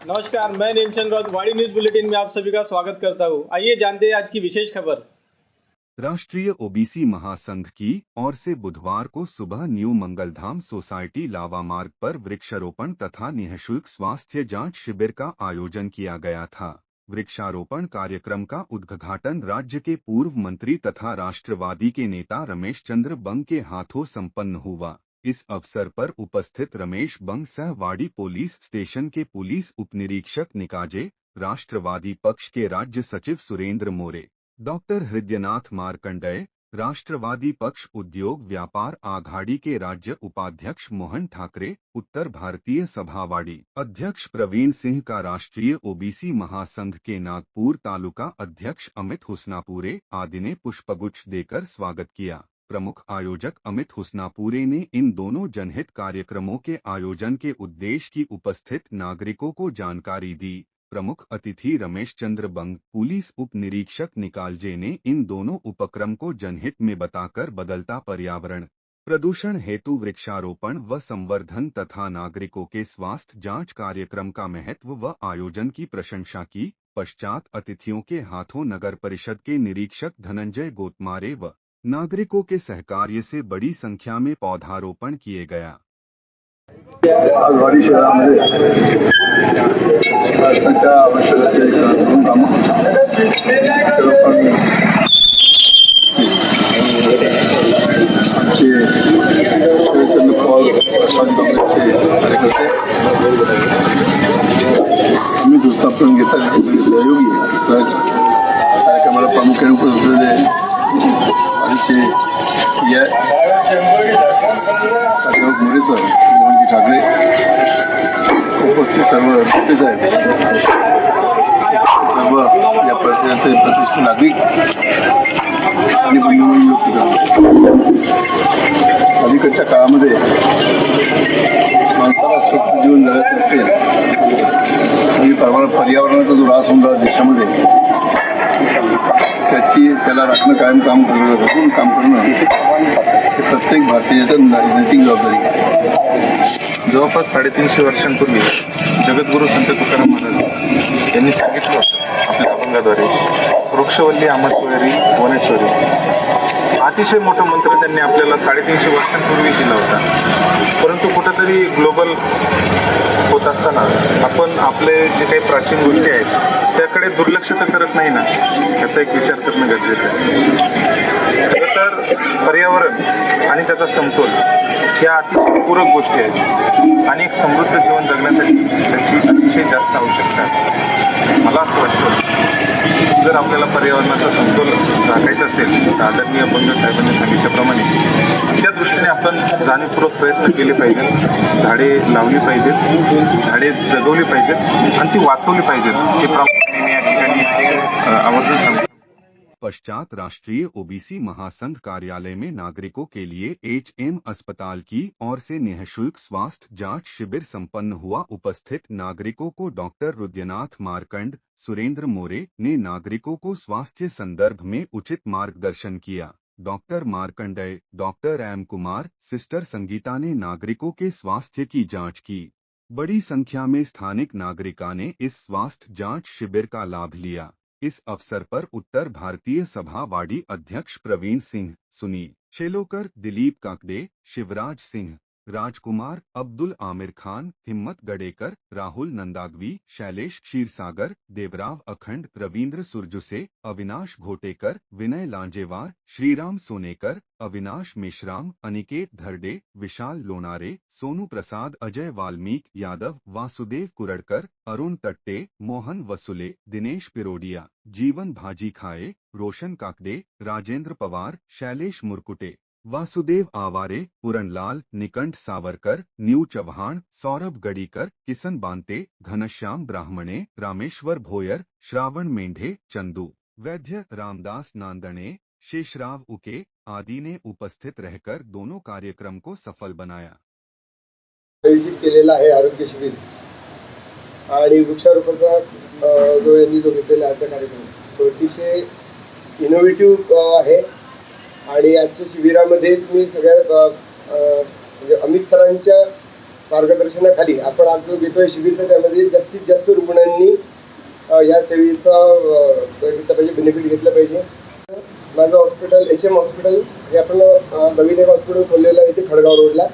नमस्कार, मैं नीलचंद राउत वाड़ी न्यूज बुलेटिन में आप सभी का स्वागत करता हूं। आइए जानते हैं आज की विशेष खबर। राष्ट्रीय ओबीसी महासंघ की ओर से बुधवार को सुबह न्यू मंगलधाम सोसाइटी लावा मार्ग पर वृक्षारोपण तथा निःशुल्क स्वास्थ्य जांच शिविर का आयोजन किया गया था। वृक्षारोपण कार्यक्रम का उद्घाटन राज्य के पूर्व मंत्री तथा राष्ट्रवादी के नेता रमेश चंद्र बंग के हाथों संपन्न हुआ। इस अवसर पर उपस्थित रमेश बंग सह वाड़ी पुलिस स्टेशन के पुलिस उपनिरीक्षक निकाजे, राष्ट्रवादी पक्ष के राज्य सचिव सुरेंद्र मोरे, डॉक्टर हृदयनाथ मार्कंडेय, राष्ट्रवादी पक्ष उद्योग व्यापार आघाड़ी के राज्य उपाध्यक्ष मोहन ठाकरे, उत्तर भारतीय सभावाड़ी अध्यक्ष प्रवीण सिंह का राष्ट्रीय ओबीसी महासंघ के नागपुर तालुका अध्यक्ष अमित हुसनापुरे आदि ने पुष्पगुच्छ देकर स्वागत किया। प्रमुख आयोजक अमित हुसनापुरे ने इन दोनों जनहित कार्यक्रमों के आयोजन के उद्देश्य की उपस्थित नागरिकों को जानकारी दी। प्रमुख अतिथि रमेश चंद्र बंग, पुलिस उप निरीक्षक निकालजे ने इन दोनों उपक्रम को जनहित में बताकर बदलता पर्यावरण प्रदूषण हेतु वृक्षारोपण व संवर्धन तथा नागरिकों के स्वास्थ्य जांच कार्यक्रम का महत्व व आयोजन की प्रशंसा की। पश्चात अतिथियों के हाथों नगर परिषद के निरीक्षक धनंजय गोतमारे व नागरिकों के सहकार्य से बड़ी संख्या में पौधारोपण किए गया। आज वाडी शहरामध्ये राष्ट्राच्या आवश्यकतेच्या दोन कामं आमचे शरदचंद्र पवार राष्ट्रवादी काँग्रेसचे कार्यकर्ते आम्ही दुस्थापन घेतात सगळे सहयोगी कार्यक्रमाला प्रामुख्याने उपस्थित असलेले आमचे प्राध्यापक मोरे सर, मोहनजी ठाकरे, उपस्थित सर्व नेते साहेब, सर्व या परिसराचे प्रतिष्ठित नागरिक आणि अलीकडच्या काळामध्ये माणसाला स्वच्छ जीवन जगायचं असेल आणि पर्यावरणाचा जो ऱ्हास होऊन राहिला देशामध्ये त्याला राखणं कायम काम करणं हे प्रत्येक भारतीयाचं नैतिक जबाबदारी आहे। जवळपास 350 वर्षांपूर्वी जगद्गुरू संत तुकाराम महाराज यांनी सांगितलं होतं आपल्या अभंगाद्वारे, वृक्षवल्ली आमटवरी वनेश्वरी। अतिशय मोठा मंत्र त्यांनी आपल्याला 350 वर्षांपूर्वी दिला होता। परंतु कुठेतरी ग्लोबल होत असताना आपण आपले जे काही प्राचीन गोष्टी आहेत त्याकडे दुर्लक्ष तर करत नाही ना, याचा एक विचार करणं गरजेचं आहे। खरं तर पर्यावरण आणि त्याचा समतोल या अतिशय पूरक गोष्टी आहेत आणि एक समृद्ध जीवन जगण्यासाठी त्याची अतिशय जास्त आवश्यकता आहे। मला असं वाटतं जर आपल्याला पर्यावरणाचा समतोल राखायचा असेल तर आदरणीय बंग साहेबांनी सांगितल्याप्रमाणे त्या दृष्टीने आपण जाणीवपूर्वक प्रयत्न केले पाहिजेत, झाडे लावली पाहिजेत, झाडे जगवली पाहिजेत आणि ती वाचवली पाहिजेत, हे प्रामुख्याने मी या ठिकाणी आवर्जून सांगतो। पश्चात राष्ट्रीय ओबीसी महासंघ कार्यालय में नागरिकों के लिए HM अस्पताल की ओर से निःशुल्क स्वास्थ्य जांच शिविर संपन्न हुआ। उपस्थित नागरिकों को डॉक्टर हृदयनाथ मार्कंड, सुरेंद्र मोरे ने नागरिकों को स्वास्थ्य संदर्भ में उचित मार्गदर्शन किया। Doctor Markandey, doctor M Kumar, sister Sangeeta ने नागरिकों के स्वास्थ्य की जांच की। बड़ी संख्या में स्थानिक नागरिकों ने इस स्वास्थ्य जांच शिविर का लाभ लिया। इस अवसर पर उत्तर भारतीय सभावाड़ी अध्यक्ष प्रवीण सिंह, सुनील शेलोकर, दिलीप काकड़े, शिवराज सिंह, राजकुमार, अब्दुल आमिर खान, हिम्मत गडेकर, राहुल नंदागवी, शैलेश क्षीरसागर, देवराव अखंड, रविंद्र सुरजुसे, अविनाश घोटेकर, विनय लांजेवार, श्रीराम सोनेकर, अविनाश मेश्राम, अनिकेत धरडे, विशाल लोनारे, सोनू प्रसाद, अजय वाल्मीक यादव, वासुदेव कुरड़कर, अरुण तट्टे, मोहन वसुले, दिनेश पिरोडिया, जीवन भाजी खाए, रोशन काकड़े, राजेंद्र पवार, शैलेश मुरकुटे, वासुदेव आवारे, पूरणलाल, निकंठ सावरकर, न्यू चौहान, सौरभ गडीकर, किसन बांते, घनश्याम ब्राह्मणे, रामेश्वर भोयर, श्रावण मेंढे, चंदू वैद्य, रामदास नांदणे, शेषराव उके आदि ने उपस्थित रहकर दोनों कार्यक्रम को सफल बनाया। आयोजित केलेला आहे आरोग्य शिबिर आणि वृक्षारोपणाचा जो घेतलेला आजचा कार्यक्रम तो अतिशय इनोव्हेटिव्ह आहे आणि आजच्या शिबिरामध्ये तुम्ही सगळ्या म्हणजे अमित सरांच्या मार्गदर्शनाखाली आपण आज जो घेतोय शिबिर, तर त्यामध्ये जास्तीत जास्त रुग्णांनी या सेवेचा बेनिफिट घेतलं पाहिजे. माझं हॉस्पिटल HM हॉस्पिटल हे आपण नवीन एक हॉस्पिटल खोललेलं आहे इथे खडगाव रोडला,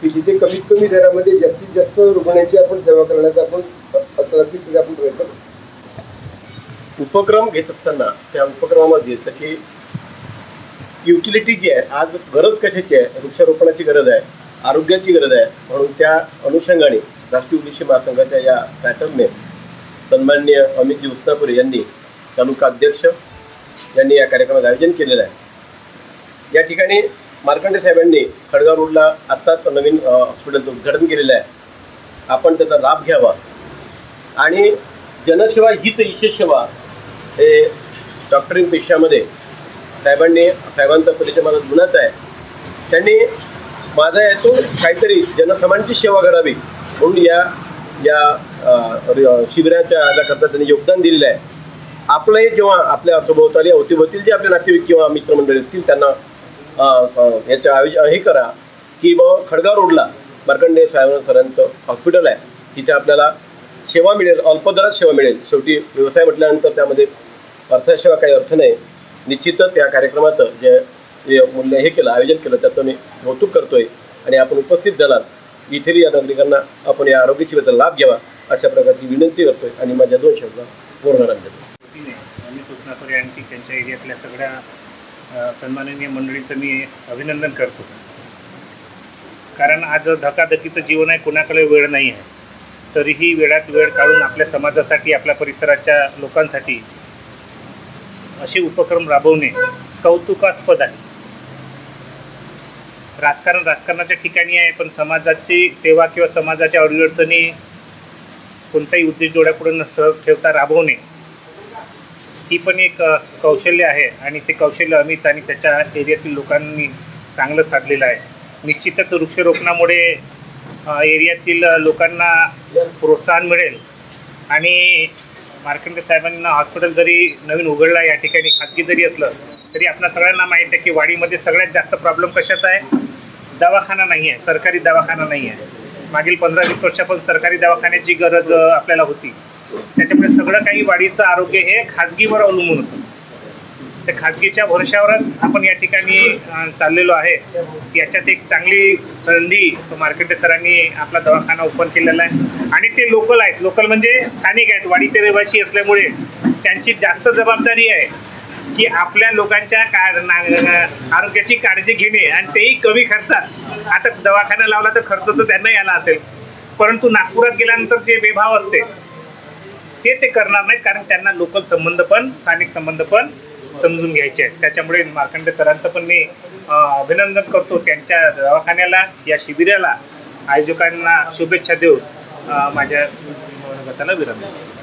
की जिथे कमीत कमी दरामध्ये जास्तीत जास्त रुग्णांची आपण सेवा करण्याचा आपण प्रयत्न करू. उपक्रम घेत असताना त्या उपक्रमामध्ये त्याची युटिलिटी जी आहे, आज गरज कशाची आहे, वृक्षारोपणाची गरज आहे, आरोग्याची गरज आहे, म्हणून त्या अनुषंगाने राष्ट्रीय ओबीसी महासंघाच्या या पॅटर्नने सन्माननीय अमितजी उस्तापुरे यांनी, तालुका अध्यक्ष यांनी या कार्यक्रमाचं आयोजन केलेलं आहे. या ठिकाणी मार्कंडे साहेबांनी खडगाव रोडला आत्ताच नवीन हॉस्पिटलचं उद्घाटन केलेलं आहे. आपण त्याचा लाभ घ्यावा आणि जनसेवा हीच ईशेष सेवा हे डॉक्टरिंग पेशामध्ये साहेबांचा परिचय मला जुनाच आहे. त्यांनी माझा यातून काहीतरी जनसामान्यांची सेवा करावी म्हणून या शिबिराच्या करता त्यांनी योगदान दिलेलं आहे. आपलंही जेव्हा आपल्या सभोवताली अवतीभोवतील जे आपले नातेवाईक किंवा मित्रमंडळी असतील त्यांना याचं हे करा की बाबा खडगाव रोडला मार्कंडे सरांचं हॉस्पिटल आहे, तिथे आपल्याला सेवा मिळेल, अल्पदरात सेवा मिळेल. शेवटी व्यवसाय म्हटल्यानंतर त्यामध्ये अर्थसेवा काही अर्थ नाही. निश्चितच या कार्यक्रमाचं जे मूल्य हे केलं, आयोजन केलं, त्याचं मी कौतुक करतोय आणि आपण उपस्थित झालात. इथेही या नागरिकांना आपण या आरोग्य शिबिराचा लाभ घ्यावा अशा प्रकारची विनंती करतोय आणि माझ्या 2 शब्द बोलणार देतो. अमित उस्तापुरे आणि त्यांच्या एरियातल्या सगळ्या सन्माननीय मंडळीचं मी अभिनंदन करतो. कारण आज धकाधकीचं जीवन आहे, कोणाकडे वेळ नाही आहे, तरीही वेळात वेळ काढून आपल्या समाजासाठी, आपल्या परिसराच्या लोकांसाठी असे उपक्रम राबवणे कौतुकास्पद आहे. राजकारण राजकारणाच्या ठिकाणी आहे, पण समाजाची सेवा किंवा समाजाच्या अडीअडचणी कोणताही उद्देश डोळ्यापुढे न ठेवता राबवणे ही पण एक कौशल्य आहे आणि ते कौशल्य अमित आणि त्याच्या एरियातील लोकांनी चांगलं साधलेलं आहे. निश्चितच वृक्षारोपणामुळे एरियातील लोकांना प्रोत्साहन मिळेल आणि मार्कंडे साहेबांना हॉस्पिटल जरी नवीन उघडला या ठिकाणी, खाजगी जरी असलं तरी आपल्या सगळ्यांना माहीत आहे की वाडीमध्ये सगळ्यात जास्त प्रॉब्लेम कशाचा आहे? दवाखाना नाही आहे, सरकारी दवाखाना नाही आहे. मागील 15-20 वर्षापासून सरकारी दवाखान्याची गरज आपल्याला होती. त्याच्यामुळे सगळं काही वाडीचं आरोग्य हे खाजगीवर अवलंबून होतं. त्या खाजगीच्या भरोश्यावरच आपण या ठिकाणी चाललेलो आहे. याच्यात एक चांगली संधी मार्कंडे सरांनी आपला दवाखाना ओपन केलेला आहे आणि ते लोकल आहेत. लोकल म्हणजे स्थानिक आहेत, वाडीचे रहिवासी असल्यामुळे त्यांची जास्त जबाबदारी आहे की आपल्या लोकांच्या आरोग्याची काळजी घेणे आणि तेही कमी खर्चात. आता दवाखाना लावला तर खर्च तर त्यांनाही आला असेल, परंतु नागपुरात गेल्यानंतर जे बेभाव असते ते करणार नाहीत, कारण त्यांना लोकल संबंध पण, स्थानिक संबंध पण समजून घ्यायचे आहेत. त्याच्यामुळे मार्कंडे सरांचं पण मी अभिनंदन करतो. त्यांच्या दवाखान्याला, या शिबिराला आयोजकांना शुभेच्छा देऊन माझ्या गटाला विराम देतो.